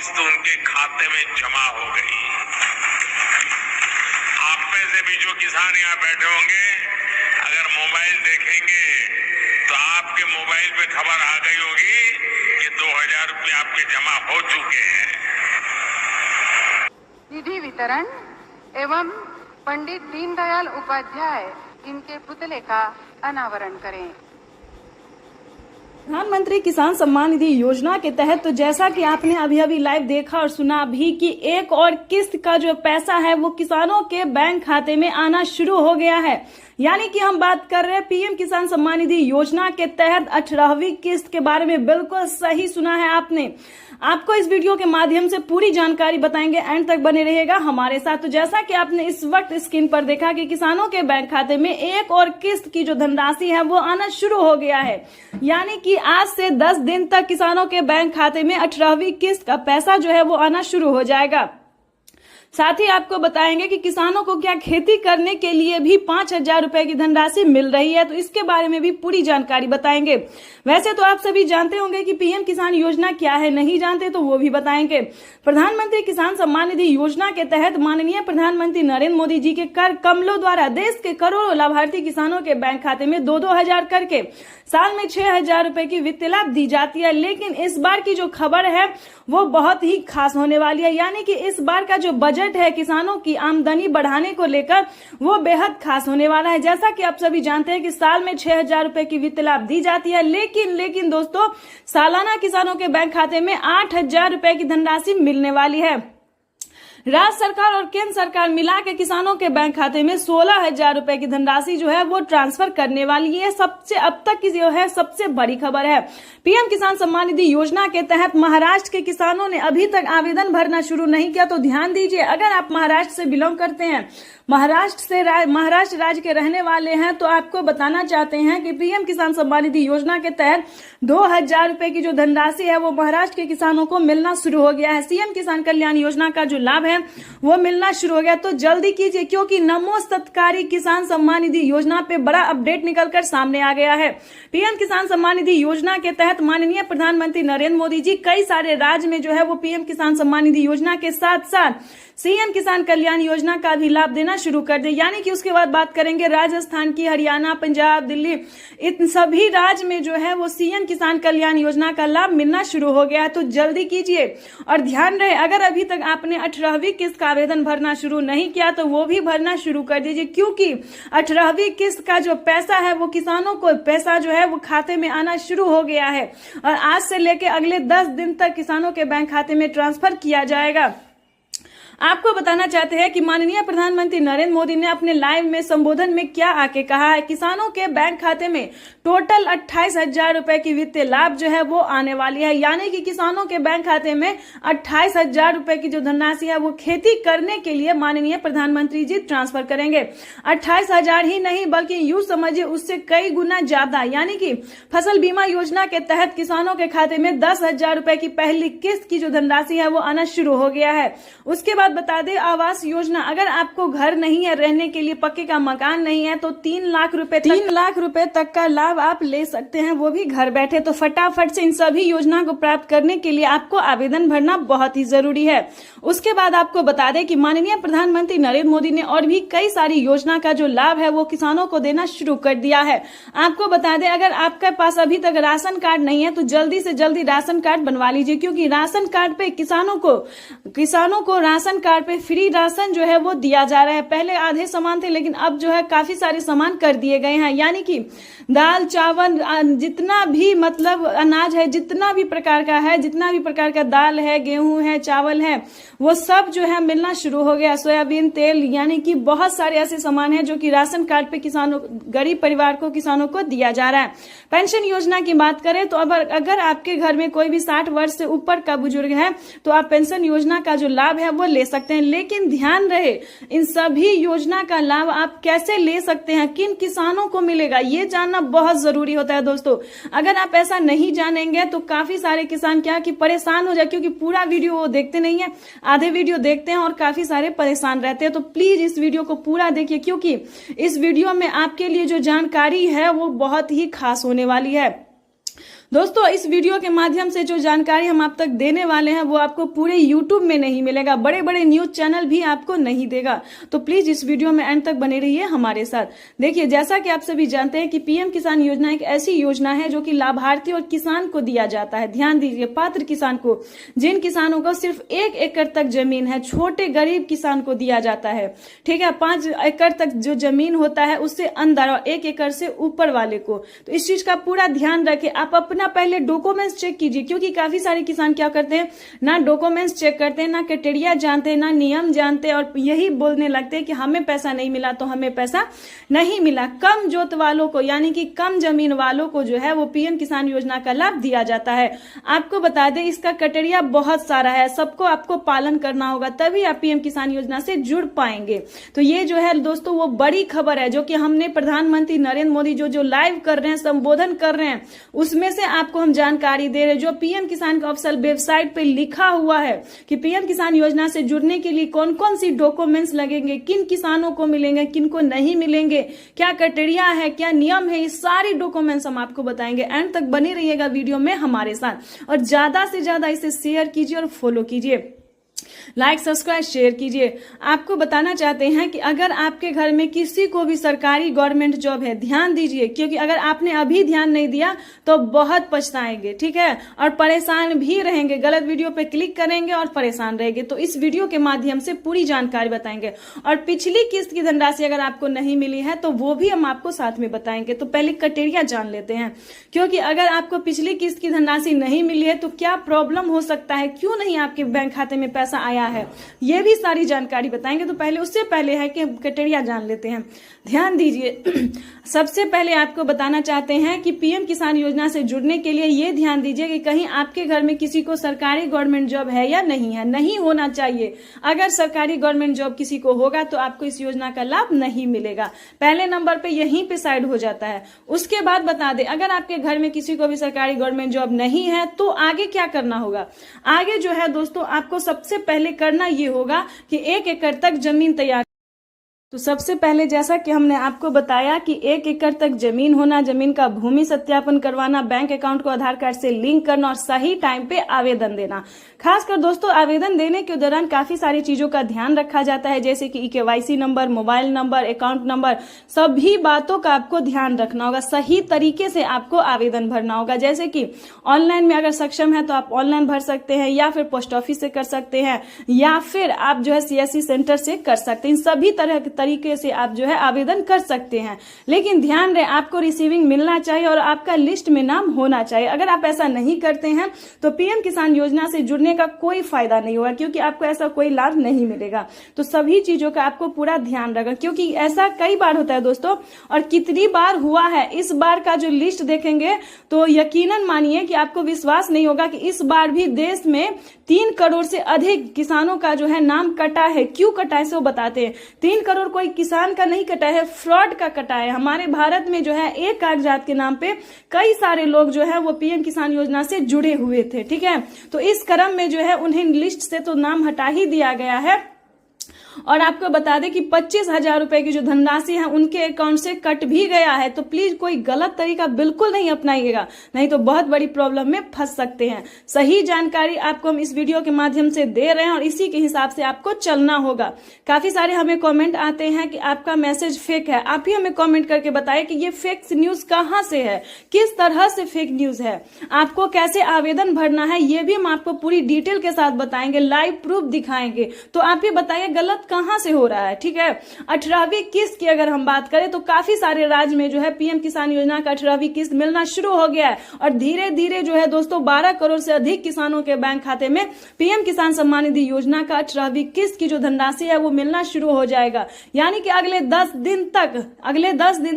किस्त उनके खाते में जमा हो गई। आप में से भी जो किसान यहाँ बैठे होंगे, अगर मोबाइल देखेंगे तो आपके मोबाइल पे खबर आ गई होगी कि 2000 रुपये आपके जमा हो चुके हैं। निधि वितरण एवं पंडित दीनदयाल उपाध्याय इनके पुतले का अनावरण करें। प्रधानमंत्री किसान सम्मान निधि योजना के तहत तो जैसा कि आपने अभी लाइव देखा और सुना भी कि एक और किस्त का जो पैसा है वो किसानों के बैंक खाते में आना शुरू हो गया है। यानी कि हम बात कर रहे हैं पीएम किसान सम्मान निधि योजना के तहत 18वीं किस्त के बारे में। बिल्कुल सही सुना है आपने। आपको इस वीडियो के माध्यम से पूरी जानकारी बताएंगे, एंड तक बने रहिएगा हमारे साथ। तो जैसा कि आपने इस वक्त स्क्रीन पर देखा कि किसानों के बैंक खाते में एक और किस्त की जो धनराशि है वो आना शुरू हो गया है। यानी कि आज से 10 दिन तक किसानों के बैंक खाते में 18वीं किस्त का पैसा जो है वो आना शुरू हो जाएगा। साथ ही आपको बताएंगे कि किसानों को क्या खेती करने के लिए भी 5000 रुपए की धनराशि मिल रही है, तो इसके बारे में भी पूरी जानकारी बताएंगे। वैसे तो आप सभी जानते होंगे कि पीएम किसान योजना क्या है, नहीं जानते तो वो भी बताएंगे। प्रधानमंत्री किसान सम्मान निधि योजना के तहत माननीय प्रधानमंत्री नरेंद्र मोदी जी के कर कमलों द्वारा देश के करोड़ों लाभार्थी किसानों के बैंक खाते में 2-2 हजार करके साल में 6000 रुपए की वित्तीय लाभ दी जाती है। लेकिन इस बार की जो खबर है वो बहुत ही खास होने वाली है। यानी कि इस बार का जो बजट है किसानों की आमदनी बढ़ाने को लेकर वो बेहद खास होने वाला है। जैसा कि आप सभी जानते हैं कि साल में 6000 रुपए की वित्तीय लाभ दी जाती है, लेकिन दोस्तों सालाना किसानों के बैंक खाते में 8000 रुपए की धनराशि मिलने वाली है। राज्य सरकार और केंद्र सरकार मिला के किसानों के बैंक खाते में 16000 रुपए की धनराशि जो है वो ट्रांसफर करने वाली है। सबसे अब तक की जो है सबसे बड़ी खबर है। पीएम किसान सम्मान निधि योजना के तहत महाराष्ट्र के किसानों ने अभी तक आवेदन भरना शुरू नहीं किया, तो ध्यान दीजिए। अगर आप महाराष्ट्र से बिलोंग करते हैं, महाराष्ट्र राज्य के रहने वाले हैं, तो आपको बताना चाहते हैं कि पीएम किसान सम्मान निधि योजना के तहत 2000 रुपए की जो धनराशि है वो महाराष्ट्र के किसानों को मिलना शुरू हो गया है। सीएम किसान कल्याण योजना का जो लाभ है वो मिलना शुरू हो गया, तो जल्दी कीजिए क्योंकि नमो सत्कारी किसान सम्मान निधि योजना पे बड़ा अपडेट निकलकर सामने आ गया है। पीएम किसान सम्मान निधि योजना के तहत माननीय प्रधानमंत्री नरेंद्र मोदी जी कई सारे राज्य में जो है वो पीएम किसान सम्मान निधि योजना के साथ साथ सीएम किसान कल्याण योजना का भी लाभ देना शुरू कर दे। यानी कि उसके बाद बात करेंगे राजस्थान की, हरियाणा, पंजाब, दिल्ली, इन सभी राज्य में जो है वो सीएम किसान कल्याण योजना का लाभ मिलना शुरू हो गया है। तो जल्दी कीजिए और ध्यान रहे, अगर अभी तक आपने 18वीं किस्त का आवेदन भरना शुरू नहीं किया तो वो भी भरना शुरू कर दीजिए, क्योंकि 18वीं किस्त का जो पैसा है वो किसानों को पैसा जो है वो खाते में आना शुरू हो गया है और आज से लेके अगले 10 दिन तक किसानों के बैंक खाते में ट्रांसफर किया जाएगा। आपको बताना चाहते हैं कि माननीय प्रधानमंत्री नरेंद्र मोदी ने अपने लाइव में संबोधन में क्या आके कहा है। किसानों के बैंक खाते में टोटल 28000 रुपए की वित्तीय लाभ जो है वो आने वाली है। यानी कि किसानों के बैंक खाते में 28000 रुपए की जो धनराशि है वो खेती करने के लिए माननीय प्रधानमंत्री जी ट्रांसफर करेंगे। 28000 ही नहीं बल्कि यूं समझिए उससे कई गुना ज्यादा। यानी कि फसल बीमा योजना के तहत किसानों के खाते में 10,000 रुपए की पहली किस्त की जो धनराशि है वो आना शुरू हो गया है। उसके बाद बता दें आवास योजना, अगर आपको घर नहीं है, रहने के लिए पक्के का मकान नहीं है, तो 3 लाख रुपए तक का लाभ आप ले सकते हैं, वो भी घर बैठे। तो फटाफट से इन सभी योजना को प्राप्त करने के लिए आपको आवेदन भरना बहुत ही जरूरी है। उसके बाद आपको बता दें कि माननीय प्रधानमंत्री नरेंद्र मोदी ने और भी कई सारी योजना का जो लाभ है वो किसानों को देना शुरू कर दिया है। आपको बता दें अगर आपके पास अभी तक राशन कार्ड नहीं है तो जल्दी से जल्दी राशन कार्ड बनवा लीजिए, क्योंकि राशन कार्ड पे किसानों को राशन कार्ड पे फ्री राशन जो है वो दिया जा रहा है। पहले आधे सामान थे लेकिन अब जो है काफी सारे सामान कर दिए गए हैं। यानी कि दाल, चावल, जितना भी मतलब अनाज है, जितना भी प्रकार का है, जितना भी प्रकार का दाल है, गेहूं है, चावल है, वो सब जो है मिलना शुरू हो गया। सोयाबीन तेल, यानी कि बहुत सारे ऐसे सामान है जो कि राशन कार्ड पे किसानों, गरीब परिवार को, किसानों को दिया जा रहा है। पेंशन योजना की बात करें तो अगर आपके घर में कोई भी 60 वर्ष से ऊपर का बुजुर्ग है तो आप पेंशन योजना का जो लाभ है वो ले सकते हैं। लेकिन ध्यान रहे इन सभी योजना का लाभ आप कैसे ले सकते हैं, किन किसानों को मिलेगा, ये जानना बहुत जरूरी होता है दोस्तों। अगर आप ऐसा नहीं जानेंगे तो काफी सारे किसान क्या कि परेशान हो जाए, क्योंकि पूरा वीडियो वो देखते नहीं है, आधे वीडियो देखते हैं और काफी सारे परेशान रहते हैं। तो प्लीज इस वीडियो को पूरा देखिए, क्योंकि इस वीडियो में आपके लिए जो जानकारी है वो बहुत ही खास होने वाली है। दोस्तों इस वीडियो के माध्यम से जो जानकारी हम आप तक देने वाले हैं वो आपको पूरे YouTube में नहीं मिलेगा, बड़े बड़े न्यूज चैनल भी आपको नहीं देगा। तो प्लीज इस वीडियो में एंड तक बने रहिए हमारे साथ। देखिए, जैसा कि आप सभी जानते हैं कि पीएम किसान योजना एक ऐसी योजना है जो कि लाभार्थी और किसान को दिया जाता है। ध्यान दीजिए, पात्र किसान को, जिन किसानों को सिर्फ 1 एकड़ तक जमीन है, छोटे गरीब किसान को दिया जाता है। ठीक है, 5 एकड़ तक जो जमीन होता है उससे अंदर और 1 एकड़ से ऊपर वाले को। तो इस चीज का पूरा ध्यान रखें। आप अपना पहले डॉक्यूमेंट्स चेक कीजिए, क्योंकि काफी सारे किसान क्या करते हैं, ना डॉक्यूमेंट्स चेक करते हैं, ना क्राइटेरिया जानते हैं, ना नियम जानते हैं, और यही बोलने लगते हैं कि हमें पैसा नहीं मिला तो हमें पैसा नहीं मिला। कम जोत वालों को, यानी कि कम जमीन वालों को जो है वो पीएम किसान योजना का लाभ दिया जाता है। आपको बता दें, इसका क्राइटेरिया बहुत सारा है, सबको आपको पालन करना होगा, तभी आप पीएम किसान योजना से जुड़ पाएंगे। तो ये जो है दोस्तों वो बड़ी खबर है जो कि हमने प्रधानमंत्री नरेंद्र मोदी जो लाइव कर रहे हैं, संबोधन कर रहे हैं, उसमें से आपको हम जानकारी दे रहे हैं। जो पीएम किसान का ऑफिशियल वेबसाइट पे लिखा हुआ है कि पीएम किसान योजना से जुड़ने के लिए कौन कौन सी डॉक्यूमेंट्स लगेंगे, किन किसानों को मिलेंगे, किन को नहीं मिलेंगे, क्या क्राइटेरिया है, क्या नियम है, ये सारी डॉक्यूमेंट्स हम आपको बताएंगे। एंड तक बने रहिएगा वीडियो में हमारे साथ, और ज्यादा से ज्यादा इसे शेयर कीजिए और फॉलो कीजिए, लाइक सब्सक्राइब शेयर कीजिए। आपको बताना चाहते हैं कि अगर आपके घर में किसी को भी सरकारी गवर्नमेंट जॉब है, ध्यान दीजिए, क्योंकि अगर आपने अभी ध्यान नहीं दिया तो बहुत पछताएंगे। ठीक है, और परेशान भी रहेंगे, गलत वीडियो पे क्लिक करेंगे और परेशान रहेंगे। तो इस वीडियो के माध्यम से पूरी जानकारी बताएंगे, और पिछली किस्त की धनराशि अगर आपको नहीं मिली है तो वो भी हम आपको साथ में बताएंगे। तो पहले क्राइटेरिया जान लेते हैं, क्योंकि अगर आपको पिछली किस्त की धनराशि नहीं मिली है तो क्या प्रॉब्लम हो सकता है, क्यों नहीं आपके बैंक खाते में पैसा आया है, ये भी सारी जानकारी बताएंगे। तो पहले उससे पहले है कि क्राइटेरिया जान लेते हैं। ध्यान दीजिए, सबसे पहले आपको बताना चाहते हैं कि पीएम किसान योजना से जुड़ने के लिए ये ध्यान दीजिए कि कहीं आपके घर में किसी को सरकारी गवर्नमेंट जॉब है या नहीं है। नहीं होना चाहिए। अगर सरकारी गवर्नमेंट जॉब किसी को होगा तो आपको इस योजना का लाभ नहीं मिलेगा। पहले नंबर पे यहीं पे साइड हो जाता है। उसके बाद बता दें, अगर आपके घर में किसी को भी सरकारी गवर्नमेंट जॉब नहीं है तो आगे क्या करना होगा। आगे जो है दोस्तों, आपको सबसे पहले करना ये होगा कि 1 एकड़ तक जमीन तैयार। तो सबसे पहले जैसा कि हमने आपको बताया कि 1 एकड़ तक जमीन होना, जमीन का भूमि सत्यापन करवाना, बैंक अकाउंट को आधार कार्ड से लिंक करना और सही टाइम पे आवेदन देना। खासकर दोस्तों आवेदन देने के दौरान काफी सारी चीजों का ध्यान रखा जाता है, जैसे कि KYC number, mobile number, account number, सभी बातों का आपको ध्यान रखना होगा। सही तरीके से आपको आवेदन भरना होगा। जैसे कि ऑनलाइन में अगर सक्षम है तो आप ऑनलाइन भर सकते हैं, या फिर पोस्ट ऑफिस से कर सकते हैं, या फिर आप जो है सीएससी सेंटर से कर सकते हैं। इन सभी तरह तरीके से आप जो है आवेदन कर सकते हैं। लेकिन ध्यान रहे, आपको रिसीविंग मिलना चाहिए और आपका लिस्ट में नाम होना चाहिए। अगर आप ऐसा नहीं करते हैं तो पीएम किसान योजना से जुड़ने का कोई फायदा नहीं होगा, क्योंकि आपको ऐसा कोई लाभ नहीं मिलेगा। तो सभी चीजों का आपको पूरा ध्यान रखना, क्योंकि ऐसा कई बार होता है दोस्तों, और कितनी बार हुआ है। इस बार का जो लिस्ट देखेंगे तो यकीनन मानिए कि आपको विश्वास नहीं होगा कि इस बार भी देश में 3 करोड़ से अधिक किसानों का जो है नाम कटा है। क्यों कटा है सो बताते हैं। 3 करोड़ कोई किसान का नहीं कटा है, फ्रॉड का कटा है। हमारे भारत में जो है एक कागजात के नाम पे कई सारे लोग जो है वो पीएम किसान योजना से जुड़े हुए थे। ठीक है, तो इस क्रम में जो है उन्हें लिस्ट से तो नाम हटा ही दिया गया है। और आपको बता दें कि 25,000 रुपए की जो धनराशि है उनके अकाउंट से कट भी गया है। तो प्लीज कोई गलत तरीका बिल्कुल नहीं अपनाइएगा, नहीं तो बहुत बड़ी प्रॉब्लम में फंस सकते हैं। सही जानकारी आपको हम इस वीडियो के माध्यम से दे रहे हैं और इसी के हिसाब से आपको चलना होगा। काफी सारे हमें कमेंट आते हैं कि आपका मैसेज फेक है। आप ही हमें कमेंट करके बताएं कि ये फेक न्यूज कहां से है, किस तरह से फेक न्यूज है, आपको कैसे आवेदन भरना है, ये भी हम आपको पूरी डिटेल के साथ बताएंगे, लाइव प्रूफ दिखाएंगे। तो आप ही बताइए गलत कहां से हो रहा है। ठीक है, 18वीं किस्त की अगर हम बात करें तो काफी सारे राज्य में जो है पीएम किसान योजना का 18वीं किस्त मिलना शुरू हो गया है, और धीरे धीरे जो है दोस्तों 12 करोड़ से अधिक किसानों के बैंक खाते में पीएम किसान सम्मान निधि योजना का 18वीं किस्त की जो धनराशि है वो मिलना शुरू हो जाएगा। यानी कि अगले 10 दिन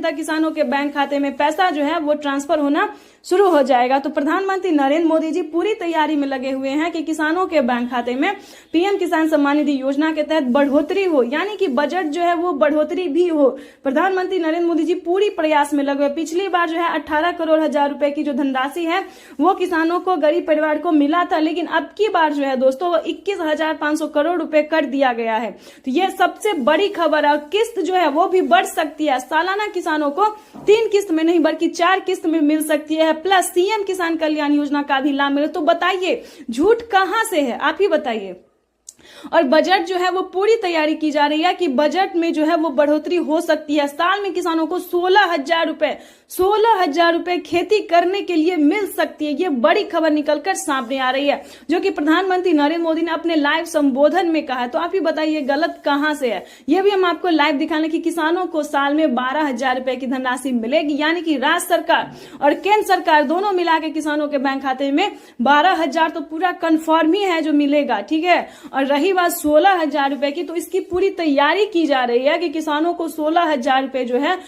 तक किसानों के बैंक खाते में पैसा जो है वो ट्रांसफर होना शुरू हो जाएगा। तो प्रधानमंत्री नरेंद्र मोदी जी पूरी तैयारी में लगे हुए हैं कि किसानों के बैंक खाते में पीएम किसान सम्मान निधि योजना के तहत बढ़ोतरी हो, यानी कि बजट जो है वो बढ़ोतरी भी हो। प्रधानमंत्री नरेंद्र मोदी जी पूरी प्रयास में लगे हुए। पिछली बार जो है 18 करोड़ हजार रुपए की जो धनराशि है वो किसानों को, गरीब परिवार को मिला था, लेकिन अब की बार जो है दोस्तों वो 21,500 करोड़ रुपए कर दिया गया है। तो ये सबसे बड़ी खबर है। किस्त जो है वो भी बढ़ सकती है। सालाना किसानों को 3 किस्त में नहीं बल्कि 4 किस्त में मिल सकती है है, प्लस सीएम किसान कल्याण योजना का भी लाभ मिले। तो बताइए झूठ कहां से है, आप ही बताइए। और बजट जो है वो पूरी तैयारी की जा रही है कि बजट में जो है वो बढ़ोतरी हो सकती है। साल में किसानों को 16,000 रुपए खेती करने के लिए मिल सकती है। ये बड़ी खबर निकलकर सामने आ रही है, जो कि प्रधानमंत्री नरेंद्र मोदी ने अपने लाइव संबोधन में कहा। तो आप ही बताइए गलत कहां से है। ये भी हम आपको लाइव दिखाने की किसानों को साल में 12,000 रुपए की धनराशि मिलेगी, यानी कि राज्य सरकार और केंद्र सरकार दोनों मिला के किसानों के बैंक खाते में 12,000 तो पूरा कन्फर्म ही है जो मिलेगा, ठीक है। और रही बात 16,000 रुपए की, तो इसकी पूरी तैयारी की जा रही है कि किसानों को 16,000 रुपए जो है